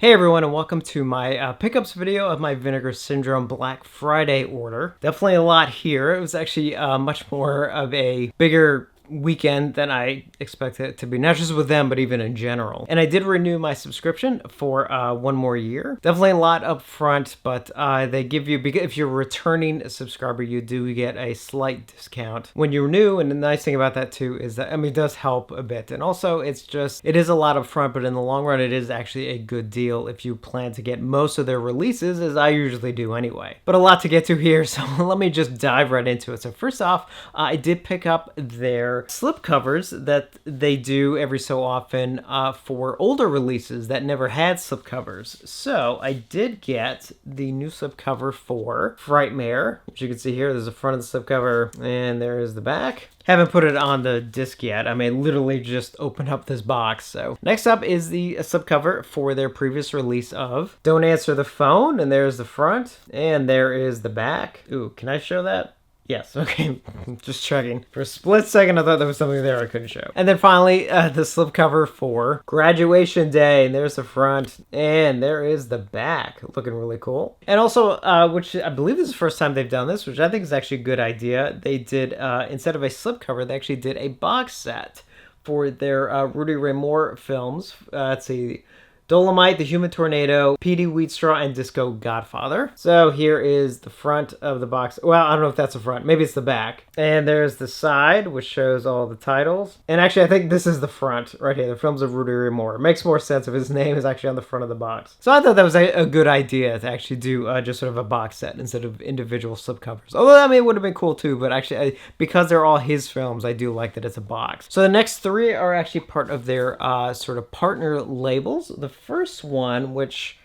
Hey everyone, and welcome to my pickups video of my Vinegar Syndrome Black Friday order. Definitely a lot here. It was actually much more of a bigger weekend than I expected it to be, not just with them, but even in general. And I did renew my subscription for one more year. Definitely a lot up front, but they give you, if you're a returning subscriber, you do get a slight discount when you're new. And the nice thing about that too is that, I mean, it does help a bit. And also it is a lot up front, but in the long run, it is actually a good deal if you plan to get most of their releases, as I usually do anyway. But a lot to get to here, so let me just dive right into it. So first off, I did pick up their slipcovers that they do every so often for older releases that never had slipcovers. So I did get the new slipcover for Frightmare, which you can see here. There's the front of the slipcover, and there is the back. Haven't put it on the disc yet. I mean, literally just open up this box. So next up is the slipcover for their previous release of Don't Answer the Phone, and there's the front, and there is the back. Ooh, can I show that? Yes, okay, just checking. For a split second, I thought there was something there I couldn't show. And then finally, the slipcover for Graduation Day. And there's the front, and there is the back. Looking really cool. And also, which I believe this is the first time they've done this, which I think is actually a good idea. They did, instead of a slipcover, they actually did a box set for their Rudy Ray Moore films. Let's see. Dolomite, The Human Tornado, P.D. Wheatstraw, and Disco Godfather. So here is the front of the box. Well, I don't know if that's the front. Maybe it's the back. And there's the side, which shows all the titles. And actually, I think this is the front right here. The films of Rudy Ray Moore. It makes more sense if his name is actually on the front of the box. So I thought that was a good idea to actually do just sort of a box set instead of individual slipcovers. Although, I mean, it would have been cool too. But actually, because they're all his films, I do like that it's a box. So the next three are actually part of their sort of partner labels. The first one, which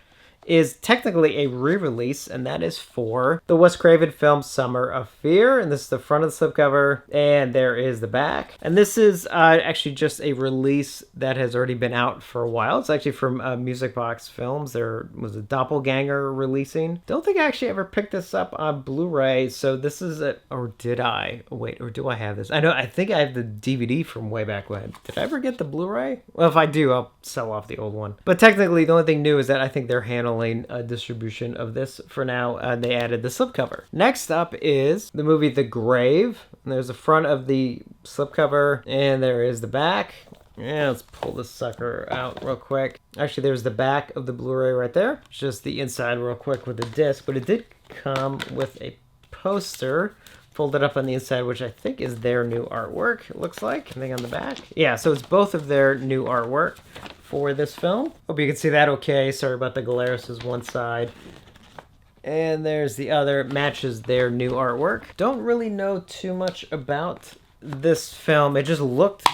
is technically a re-release, and that is for the Wes Craven film Summer of Fear. And this is the front of the slipcover, and there is the back. And this is actually just a release that has already been out for a while. It's actually from Music Box Films. There was a Doppelganger releasing. Don't think I actually ever picked this up on Blu-ray, so this is a, or did I? Wait, or do I have this? I think I have the DVD from way back when. Did I ever get the Blu-ray? Well, if I do, I'll sell off the old one. But technically, the only thing new is that I think they're handling a distribution of this for now. They added the slipcover. Next up is the movie The Grave. And there's the front of the slipcover, and there is the back. Yeah, let's pull this sucker out real quick. Actually, there's the back of the Blu-ray right there. It's just the inside real quick with the disc, but it did come with a poster folded up on the inside, which I think is their new artwork, it looks like. Anything on the back? Yeah, so it's both of their new artwork for this film. Hope you can see that okay. Sorry about the glare. This is one side. And there's the other. Matches their new artwork. Don't really know too much about this film. It just looked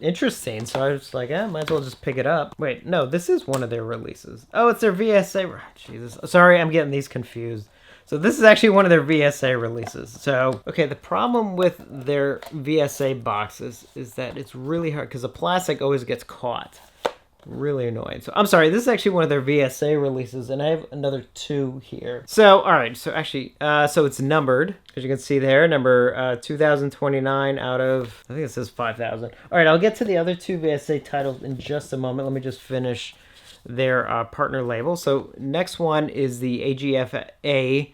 interesting, so I was like, might as well just pick it up. Wait, no, this is one of their releases. Oh, it's their VSA. Jesus. Sorry, I'm getting these confused. So this is actually one of their VSA releases. So, okay, the problem with their VSA boxes is that it's really hard because the plastic always gets caught. Really annoying. So I'm sorry, this is actually one of their VSA releases, and I have another two here. So, all right, so actually, so it's numbered, as you can see there, number 2029 out of, I think it says 5,000. All right, I'll get to the other two VSA titles in just a moment. Let me just finish their partner label. So next one is the AGFA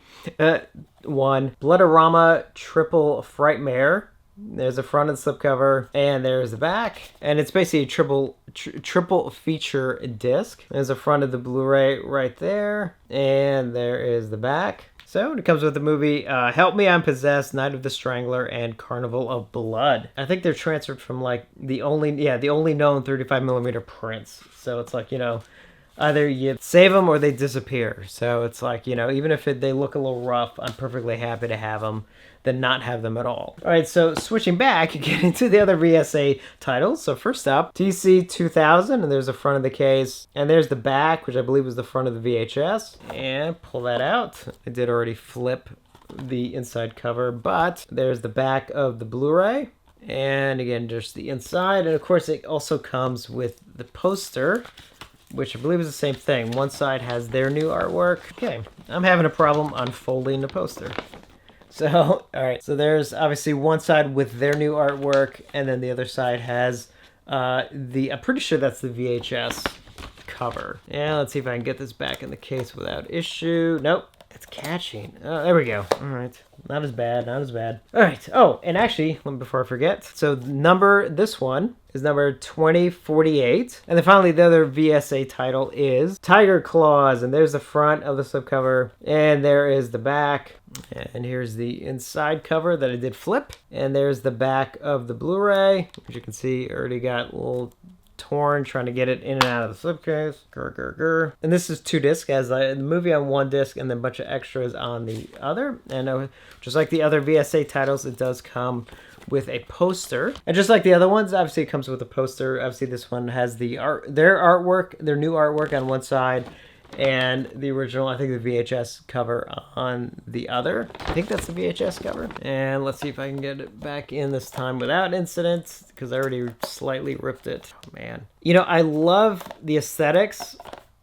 one, Bloodorama Triple Frightmare. There's the front of the slipcover, and there's the back, and it's basically a triple feature disc. There's the front of the Blu-ray right there, and there is the back. So it comes with the movie Help Me, I'm Possessed, Night of the Strangler, and Carnival of Blood. I think they're transferred from like the only known 35mm prints. So it's like, you know, either you save them or they disappear. So it's like, you know, even if they look a little rough, I'm perfectly happy to have them than not have them at all. All right, so switching back, get into the other VSA titles. So first up, TC 2000, and there's the front of the case, and there's the back, which I believe was the front of the VHS. And pull that out. I did already flip the inside cover, but there's the back of the Blu-ray. And again, just the inside. And of course, it also comes with the poster, which I believe is the same thing. One side has their new artwork. Okay, I'm having a problem unfolding the poster. So, all right, so there's obviously one side with their new artwork, and then the other side has I'm pretty sure that's the VHS cover. And let's see if I can get this back in the case without issue. Nope. It's catching. Oh, there we go. All right. Not as bad. Not as bad. All right. Oh, and actually, before I forget, so this one is number 2048. And then finally, the other VSA title is Tiger Claws. And there's the front of the slipcover. And there is the back. And here's the inside cover that I did flip. And there's the back of the Blu-ray, which you can see already got a little torn trying to get it in and out of the slipcase. And this is 2 discs, as the movie on 1 disc and then a bunch of extras on the other. And just like the other VSA titles, it does come with a poster. And just like the other ones, obviously it comes with a poster. Obviously this one has their artwork, their new artwork on one side, and the original, I think the VHS cover on the other. I think that's the VHS cover. And let's see if I can get it back in this time without incident, because I already slightly ripped it. Oh, man. You know, I love the aesthetics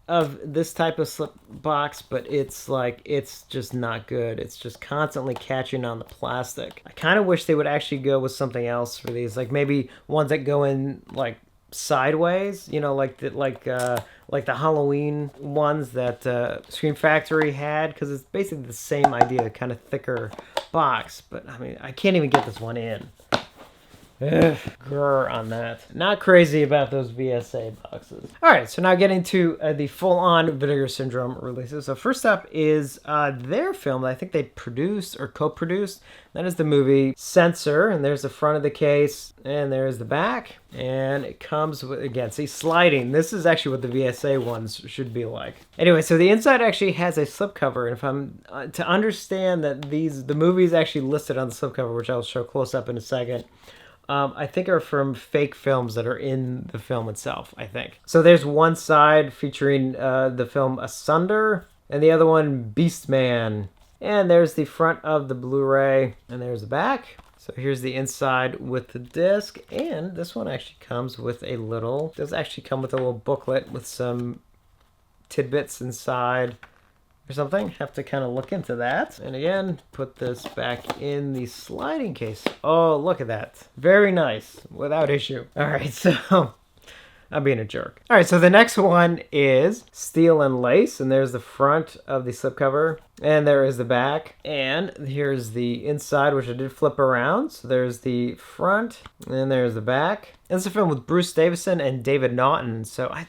of this type of slip box, but it's just not good. It's just constantly catching on the plastic. I kind of wish they would actually go with something else for these, like maybe ones that go in like sideways, you know, like the Halloween ones that Scream Factory had, because it's basically the same idea, kind of thicker box. But I mean, I can't even get this one in. Ugh, grr on that. Not crazy about those VSA boxes. All right, so now getting to the full-on Vinegar Syndrome releases. So first up is their film that I think they produced or co-produced. That is the movie Censor, and there's the front of the case, and there's the back, and it comes with, again, see, sliding. This is actually what the VSA ones should be like. Anyway, so the inside actually has a slipcover, and if I'm to understand that the movies actually listed on the slipcover, which I'll show close up in a second, I think are from fake films that are in the film itself, I think. So there's one side featuring the film Asunder, and the other one Beastman. And there's the front of the Blu-ray, and there's the back. So here's the inside with the disc, and this one actually comes with does actually come with a little booklet with some tidbits inside or something. Have to kind of look into that. And again, put this back in the sliding case. Oh, look at that. Very nice, without issue. All right, so I'm being a jerk. All right, so the next one is Steel and Lace, and there's the front of the slipcover, and there is the back, and here's the inside, which I did flip around. So there's the front, and there's the back. And it's a film with Bruce Davison and David Naughton. So have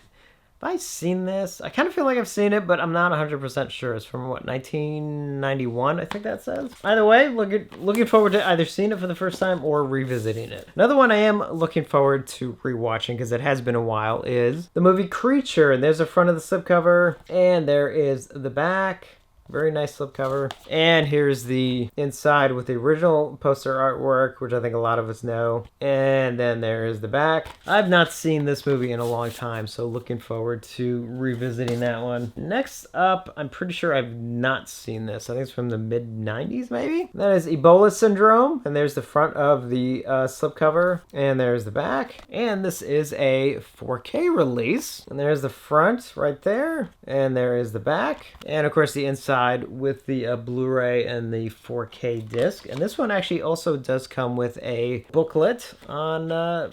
I seen this? I kind of feel like I've seen it, but I'm not 100% sure. It's from, what, 1991, I think that says? Either way, looking forward to either seeing it for the first time or revisiting it. Another one I am looking forward to rewatching, because it has been a while, is the movie Creature. And there's the front of the slipcover, and there is the back. Very nice slipcover. And here's the inside with the original poster artwork, which I think a lot of us know. And then there is the back. I've not seen this movie in a long time, so looking forward to revisiting that one. Next up, I'm pretty sure I've not seen this. I think it's from the mid-90s, maybe? That is Ebola Syndrome. And there's the front of the slipcover. And there's the back. And this is a 4K release. And there's the front right there. And there is the back. And of course the inside with the Blu-ray and the 4K disc. And this one actually also does come with a booklet on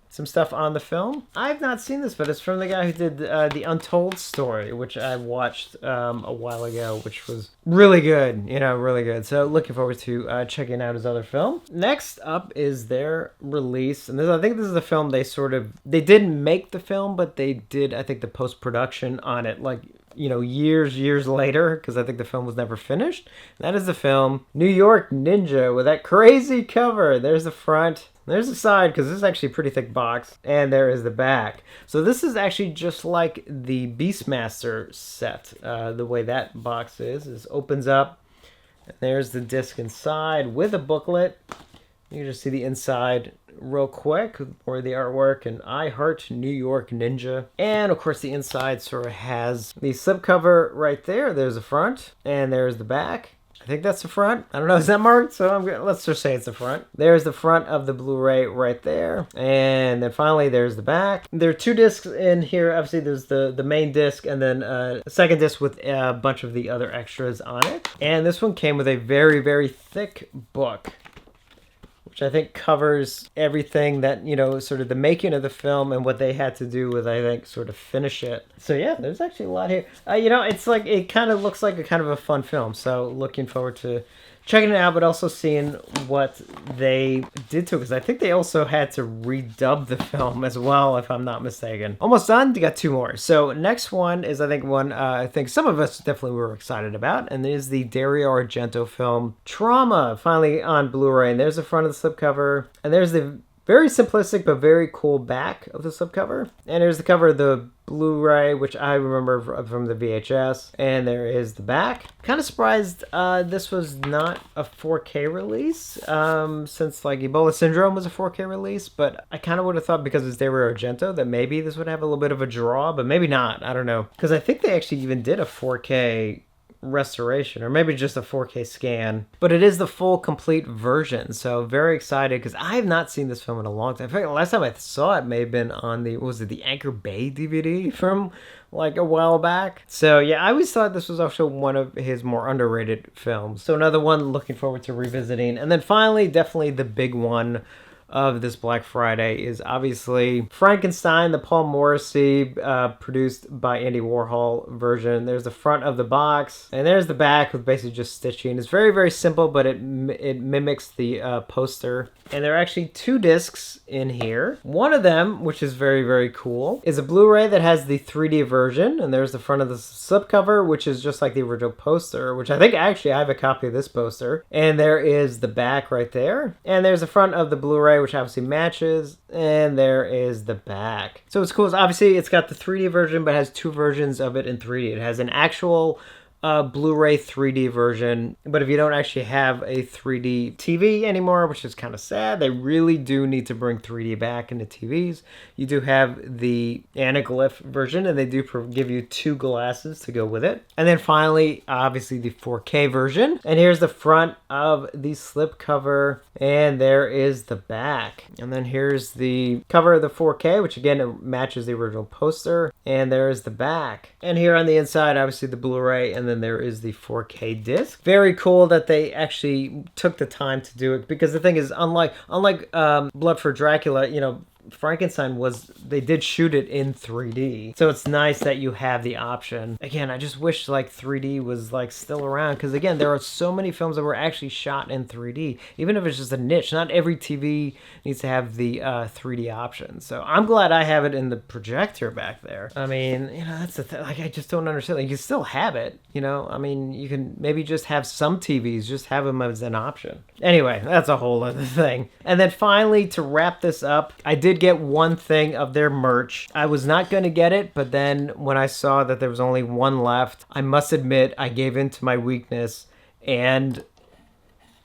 some stuff on the film. I've not seen this, but it's from the guy who did The Untold Story, which I watched a while ago, which was really good, really good. So looking forward to checking out his other film. Next up is their release, and I think this is the film they didn't make the film, but they did, I think, the post-production on it, like, years later, because I think the film was never finished. And that is the film New York Ninja with that crazy cover. There's the front. There's the side, because this is actually a pretty thick box. And there is the back. So this is actually just like the Beastmaster set. The way that box is opens up. And there's the disc inside with a booklet. You can just see the inside real quick or the artwork, and I Heart New York Ninja. And of course the inside sort of has the slipcover right there. There's the front, and there's the back. I think that's the front. I don't know, is that marked? So let's just say it's the front. There's the front of the Blu-ray right there. And then finally there's the back. There are 2 discs in here. Obviously there's the main disc, and then a second disc with a bunch of the other extras on it. And this one came with a very, very thick book, which I think covers everything that, you know, sort of the making of the film and what they had to do with, I think, sort of finish it. So yeah, there's actually a lot here. You know, it's like, it kind of looks like a kind of a fun film. So looking forward to checking it out, but also seeing what they did to it, because I think they also had to redub the film as well, if I'm not mistaken. Almost done. You got two more. So next one is, I think, one I think some of us definitely were excited about, and it is the Dario Argento film Trauma, finally on Blu-ray. And there's the front of the slipcover, and there's the very simplistic but very cool back of the slipcover. And there's the cover of the Blu-ray, which I remember from the VHS. And there is the back. Kind of surprised this was not a 4K release, since like Ebola Syndrome was a 4K release. But I kind of would have thought, because it's Dario Argento, that maybe this would have a little bit of a draw, but maybe not. I don't know. Because I think they actually even did a 4K restoration, or maybe just a 4K scan, but it is the full complete version. So very excited, because I have not seen this film in a long time. In fact, the last time I saw it may have been on the, what was it, the Anchor Bay DVD from like a while back. So yeah, I always thought this was also one of his more underrated films. So another one looking forward to revisiting. And then finally, definitely the big one of this Black Friday is obviously Frankenstein, the Paul Morrissey produced by Andy Warhol version. There's the front of the box, and there's the back with basically just stitching. It's very, very simple, but it mimics the poster. And there are actually two discs in here. One of them, which is very, very cool, is a Blu-ray that has the 3D version, and there's the front of the slipcover, which is just like the original poster, which I think actually I have a copy of this poster. And there is the back right there, and there's the front of the Blu-ray, which obviously matches, and there is the back. So what's cool is obviously it's got the 3D version, but it has two versions of it in 3D. It has an actual Blu-ray 3D version, but if you don't actually have a 3D TV anymore, which is kind of sad, they really do need to bring 3D back into TVs. You do have the anaglyph version, and they do give you two glasses to go with it. And then finally, obviously the 4K version. And here's the front of the slipcover, and there is the back. And then here's the cover of the 4K, which again, it matches the original poster, and there is the back. And here on the inside, obviously the Blu-ray, and then there is the 4K disc. Very cool that they actually took the time to do it, because the thing is, unlike Blood for Dracula, you know, Frankenstein they did shoot it in 3D. So it's nice that you have the option. Again, I just wish like 3D was like still around, because again, there are so many films that were actually shot in 3D. Even if it's just a niche, not every TV needs to have the 3D option. So I'm glad I have it in the projector back there. I mean, you know, that's the thing. Like, I just don't understand. Like, you can still have it, you know? I mean, you can maybe just have some TVs, just have them as an option. Anyway, that's a whole other thing. And then finally, to wrap this up, I did get one thing of their merch. I was not going to get it, but then when I saw that there was only one left, I must admit I gave in to my weakness, and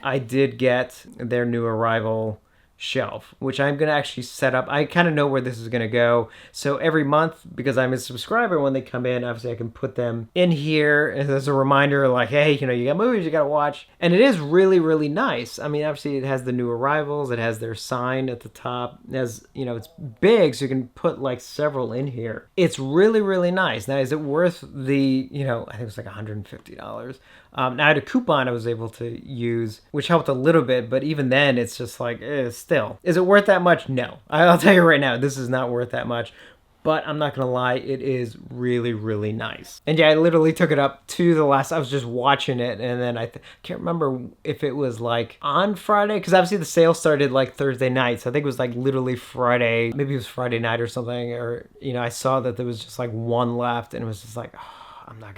I did get their new arrival shelf, which I'm going to actually set up. I kind of know where this is going to go. So every month, because I'm a subscriber, when they come in, obviously I can put them in here as a reminder, like, hey, you know, you got movies you got to watch. And it is really, really nice. I mean, obviously it has the new arrivals. It has their sign at the top. It has, you know, it's big, so you can put like several in here. It's really, really nice. Now, is it worth the, you know, I think it was like $150. Now I had a coupon I was able to use, which helped a little bit, but even then it's just like, still. Is it worth that much? No. I'll tell you right now, this is not worth that much. But I'm not going to lie, it is really, really nice. And yeah, I literally took it up to the last, I was just watching it, and then I can't remember if it was like on Friday, because obviously the sale started like Thursday night, so I think it was like literally Friday, maybe it was Friday night or something, or, you know, I saw that there was just like one left, and it was just like, oh, I'm not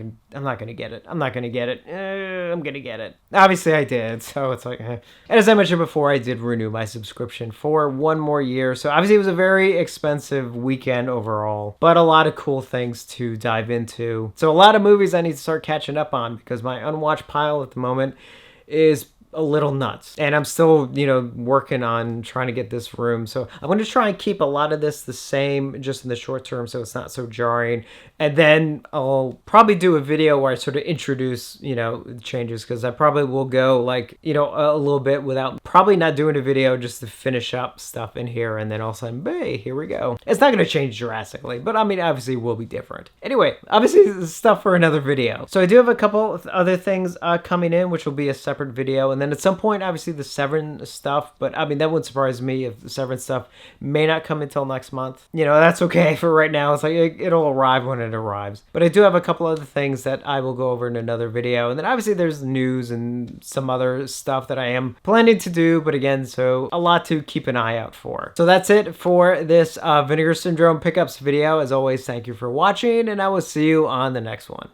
gonna get it. I'm gonna get it. Obviously I did, so it's like, And as I mentioned before, I did renew my subscription for one more year. So obviously it was a very expensive weekend overall, but a lot of cool things to dive into. So a lot of movies I need to start catching up on, because my unwatched pile at the moment is a little nuts, and I'm still, you know, working on trying to get this room. So I'm going to try and keep a lot of this the same just in the short term, so it's not so jarring. And then I'll probably do a video where I sort of introduce, you know, changes, because I probably will go like, you know, a little bit without probably not doing a video, just to finish up stuff in here, and then all of a sudden, hey, here we go. It's not going to change drastically, but I mean, obviously it will be different. Anyway, obviously this is stuff for another video. So I do have a couple of other things coming in, which will be a separate video, and then at some point, obviously the Severance stuff, but I mean, that wouldn't surprise me if the Severance stuff may not come until next month. You know, that's okay for right now. It's like, it'll arrive when it arrives. But I do have a couple other things that I will go over in another video. And then obviously there's news and some other stuff that I am planning to do, but again, so a lot to keep an eye out for. So that's it for this Vinegar Syndrome pickups video. As always, thank you for watching, and I will see you on the next one.